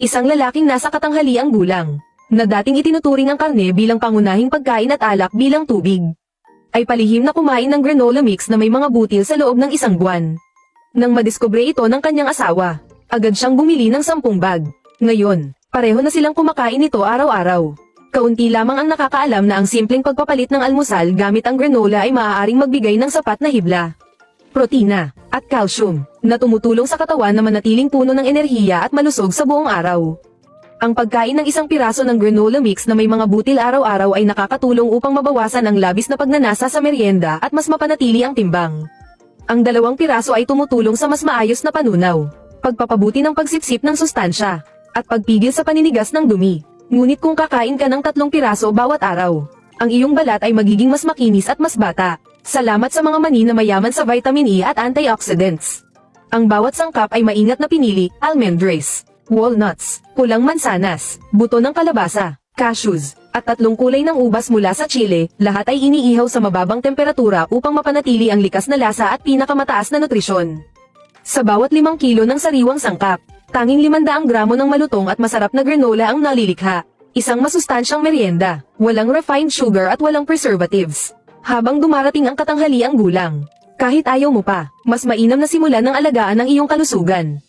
isang lalaking nasa katanghaliang gulang, na dating itinuturing ang karne bilang pangunahing pagkain at alak bilang tubig, ay palihim na kumain ng granola mix na may mga butil sa loob ng isang buwan. Nang madiskubre ito ng kanyang asawa, agad siyang bumili ng 10 bag. Ngayon, pareho na silang kumakain nito araw-araw. Kaunti lamang ang nakakaalam na ang simpleng pagpapalit ng almusal gamit ang granola ay maaaring magbigay ng sapat na hibla, protina, at calcium, na tumutulong sa katawan na manatiling puno ng enerhiya at malusog sa buong araw. Ang pagkain ng isang piraso ng granola mix na may mga butil araw-araw ay nakakatulong upang mabawasan ang labis na pagnanasa sa merienda at mas mapanatili ang timbang. Ang 2 piraso ay tumutulong sa mas maayos na panunaw, pagpapabuti ng pagsipsip ng sustansya, at pagpigil sa paninigas ng dumi. Ngunit kung kakain ka ng 3 piraso bawat araw, ang iyong balat ay magiging mas makinis at mas bata. Salamat sa mga mani na mayaman sa vitamin E at antioxidants. Ang bawat sangkap ay maingat na pinili: almond rays, walnuts, pulang mansanas, buto ng kalabasa, cashews, at 3 kulay ng ubas mula sa Chile. Lahat ay iniihaw sa mababang temperatura upang mapanatili ang likas na lasa at pinakamataas na nutrisyon. Sa bawat 5 kilo ng sariwang sangkap, tanging 500 gramo ng malutong at masarap na granola ang nalilikha. Isang masustansyang merienda, walang refined sugar at walang preservatives. Habang dumarating ang katanghaliang gulang, kahit ayaw mo pa, mas mainam na simulan ng alagaan ng iyong kalusugan.